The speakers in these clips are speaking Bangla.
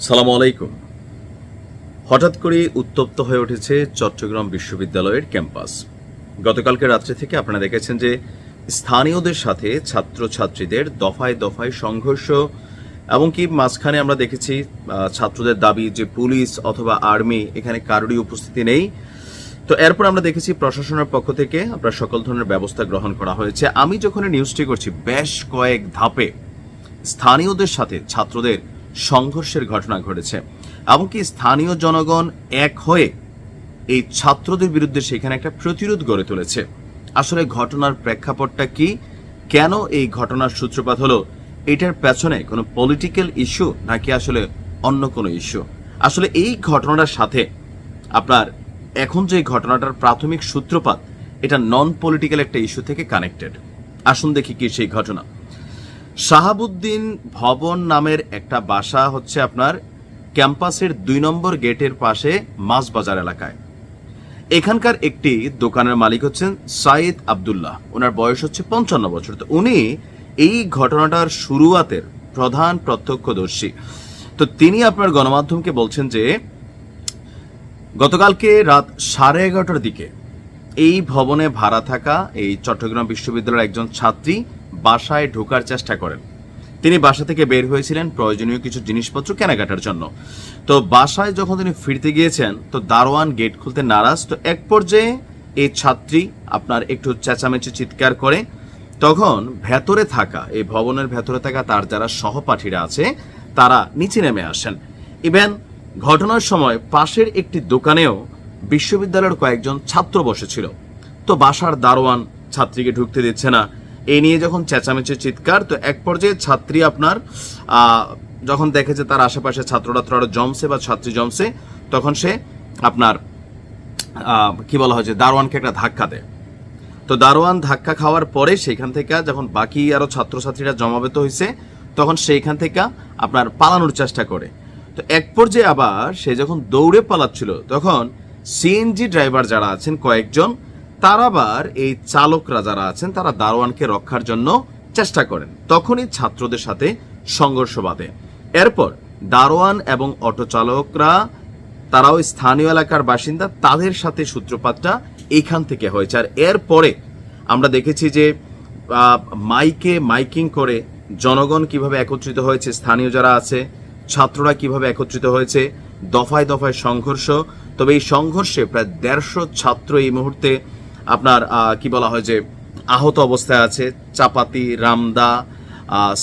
সালামু আলাইকুম। হঠাৎ করে উত্তপ্ত হয়ে উঠেছে চট্টগ্রাম বিশ্ববিদ্যালয়ের ক্যাম্পাস। গতকালকে রাত্রে থেকে আপনারা দেখেছেন যে স্থানীয়দের সাথে ছাত্রছাত্রীদের দফায় দফায় সংঘর্ষ, এবং কি মাঝখানে আমরা দেখেছি ছাত্রদের দাবি যে পুলিশ অথবা আর্মি এখানে কারোরই উপস্থিতি নেই। তো এরপর আমরা দেখেছি প্রশাসনের পক্ষ থেকে আপনার সকল ধরনের ব্যবস্থা গ্রহণ করা হয়েছে। আমি যখন নিউজটি করছি, বেশ কয়েক ধাপে স্থানীয়দের সাথে ছাত্রদের সংঘর্ষের ঘটনা ঘটেছে, এমনকি স্থানীয় জনগণ এক হয়ে এই ছাত্রদের বিরুদ্ধে সেখানে একটা প্রতিরোধ গড়ে তুলেছে। আসলে ঘটনার প্রেক্ষাপটটা কি, কেন এই ঘটনার সূত্রপাত হলো, এটার পেছনে কোনো পলিটিক্যাল ইস্যু নাকি আসলে অন্য কোনো ইস্যু? আসলে এই ঘটনাটার সাথে আপনার এখন যে ঘটনাটার প্রাথমিক সূত্রপাত, এটা নন পলিটিক্যাল একটা ইস্যু থেকে কানেক্টেড। আসুন দেখি কি সেই ঘটনা। শাহাবুদ্দিন ভবন নামের একটা বাসা হচ্ছে আপনার ক্যাম্পাসের 2 নম্বর গেটের পাশে মাছবাজার এলাকায়। এখানকার একটি দোকানের মালিক হচ্ছেন সাইদ আব্দুল্লাহ। ওনার বয়স হচ্ছে 55 বছর। তো উনি এই ঘটনাটার শুরুয়াতের প্রধান প্রত্যক্ষদর্শী। তো তিনি আপনার গণমাধ্যমকে বলছেন যে গতকালকে রাত 11:30টার দিকে এই ভবনে ভাড়া থাকা এই চট্টগ্রাম বিশ্ববিদ্যালয়ের একজন ছাত্রী বাসায় ঢোকার চেষ্টা করেন। তিনি বাসা থেকে বের হয়েছিলেন প্রয়োজনীয় কিছু জিনিসপত্র কেনাকাটার জন্য। তো বাসায় যখন তিনি ফিরতে গিয়েছেন, তো দারোয়ান গেট খুলতে নারাজ। তো এক পর্যায়ে এই ছাত্রী আপনার একটু চেঁচামেচি চিৎকার করে। তখন ভেতরে থাকা, এই ভবনের ভেতরে থাকা তার যারা সহপাঠীরা আছে তারা নিচে নেমে আসেন। ইভেন ঘটনার সময় পাশের একটি দোকানেও বিশ্ববিদ্যালয়ের কয়েকজন ছাত্র বসেছিল। তো বাসার দারোয়ান ছাত্রীকে ঢুকতে দিচ্ছে না, এই নিয়ে যখন চেঁচামেচি চিৎকার। তো এক পর্যায়ে ছাত্রী আপনার যখন দেখে যে তার আশেপাশে ছাত্ররা জমছে বা ছাত্রী জমছে, তখন সে আপনার কি বলা হয় যে দারোয়ানকে একটা ধাক্কা দেয়। তো দারোয়ান ধাক্কা খাওয়ার পরে সেইখান থেকে যখন বাকি আরো ছাত্রছাত্রীরা জমাবেত হয়েছে, তখন সেইখান থেকে আপনার পালানোর চেষ্টা করে। তো এক পর্যায়ে আবার সে যখন দৌড়ে পালাচ্ছিল, তখন সিএনজি ড্রাইভার যারা আছেন কয়েকজন, তারা আবার এই চালকরা যারা আছেন তারা দারোয়ানকে রক্ষার জন্য চেষ্টা করেন। তখনই ছাত্রদের সাথে সংঘর্ষ বাধে। এরপর দারোয়ান এবং অটো চালকরা, তারাও স্থানীয় এলাকার বাসিন্দা, তাদের সাথে সূত্রপাতটা এইখান থেকে হয়েছে। আর এরপরে আমরা দেখেছি যে মাইকিং করে জনগণ কিভাবে একত্রিত হয়েছে, স্থানীয় যারা আছে ছাত্ররা কিভাবে একত্রিত হয়েছে, দফায় দফায় সংঘর্ষ। তবে এই সংঘর্ষে প্রায় 150 ছাত্র এই মুহূর্তে আপনার কি বলা হয় যে আহত অবস্থায় আছে। চাপাতি, রামদা,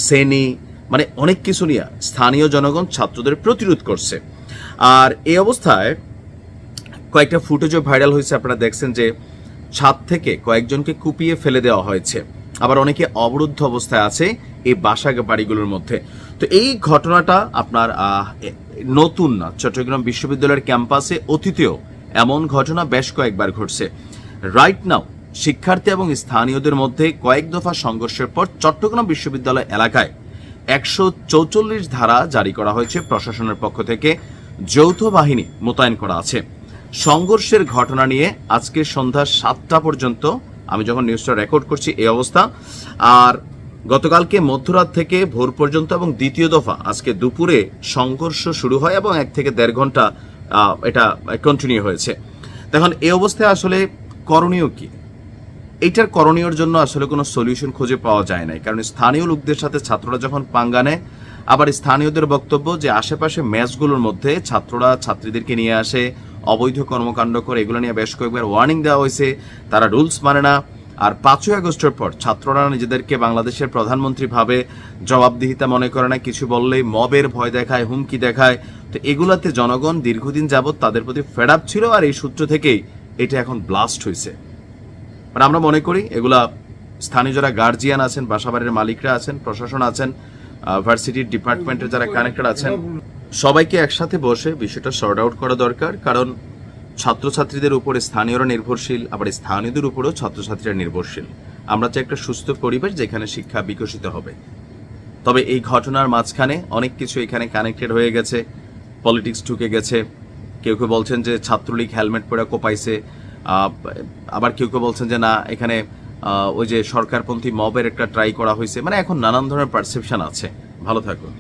সেনি, মানে অনেক কিছু নিয়ে স্থানীয় জনগণ ছাত্রদের প্রতিরোধ করছে। আর এই অবস্থায় কয়েকটা ফুটেজও ভাইরাল হয়েছে। আপনারা দেখছেন যে ছাদ থেকে কয়েকজনকে কুপিয়ে ফেলে দেওয়া হয়েছে, আবার অনেকে অবরুদ্ধ অবস্থায় আছে এই বাসা বাড়িগুলোর মধ্যে। তো এই ঘটনাটা আপনার নতুন না, চট্টগ্রাম বিশ্ববিদ্যালয়ের ক্যাম্পাসে অতীতেও এমন ঘটনা বেশ কয়েকবার ঘটছে। রাইট নাও শিক্ষার্থী এবং স্থানীয়দের মধ্যে কয়েক দফা সংঘর্ষের পর চট্টগ্রাম বিশ্ববিদ্যালয় এলাকায় 144 ধারা জারি করা হয়েছে। প্রশাসনের পক্ষ থেকে যৌথ বাহিনী মোতায়েন করা আছে। সংঘর্ষের ঘটনা নিয়ে আজকে সন্ধ্যা 7টা পর্যন্ত, আমি যখন নিউজটা রেকর্ড করছি এই অবস্থা। আর গতকালকে মধ্যরাত থেকে ভোর পর্যন্ত এবং দ্বিতীয় দফা আজকে দুপুরে সংঘর্ষ শুরু হয় এবং 1 থেকে 1.5 ঘন্টা এটা কন্টিনিউ হয়েছে। এখন এই অবস্থায় আসলে করণীয় কি? এইটার করণীয়র জন্য আসলে কোনো সলিউশন খুঁজে পাওয়া যায় নাই, কারণ স্থানীয় লোকদের সাথে ছাত্ররা যখন পাঙ্গা নেয়, আবার স্থানীয়দের বক্তব্য যে আশেপাশে ম্যাচগুলোর মধ্যে ছাত্ররা ছাত্রীদেরকে নিয়ে আসে, অবৈধ কর্মকাণ্ড করে, এগুলো নিয়ে বেশ কয়েকবার ওয়ার্নিং দেওয়া হয়েছে, তারা রুলস মানে না। আর 5ই আগস্টের পর ছাত্ররা নিজেদেরকে বাংলাদেশের প্রধানমন্ত্রী ভাবে, জবাবদিহিতা মনে করে না, কিছু বললেই মবের ভয় দেখায়, হুমকি দেখায়। তো এগুলাতে জনগণ দীর্ঘদিন যাবৎ তাদের প্রতি ফেড আপ ছিল, আর এই সূত্র থেকেই এটা এখন ব্লাস্ট হয়েছে। মানে আমরা মনে করি এগুলা স্থানীয় যারা গার্জিয়ান আছেন, বাসাবাড়ির মালিকরা আছেন, প্রশাসন আছেন, ভার্সিটির ডিপার্টমেন্টের যারা কানেক্টেড আছেন, সবাইকে একসাথে বসে বিষয়টা সর্ট আউট করা দরকার। কারণ ছাত্রছাত্রীদের উপরে স্থানীয়রা নির্ভরশীল, আবার স্থানীয়দের উপরেও ছাত্রছাত্রীরা নির্ভরশীল। আমরা চাই একটা সুস্থ পরিবেশ যেখানে শিক্ষা বিকশিত হবে। তবে এই ঘটনার মাঝখানে অনেক কিছু এখানে কানেক্টেড হয়ে গেছে, পলিটিক্স ঢুকে গেছে। কেউ কেউ বলছেন যে ছাত্রলীগ হেলমেট পরে কোপাইছে, আবার কেউ কেউ বলছেন যে না, এখানে ওই যে সরকারপন্থী মবের একটা ট্রাই করা হয়েছে। মানে এখন নানান ধরনের পারসেপশন আছে। ভালো থাকুন।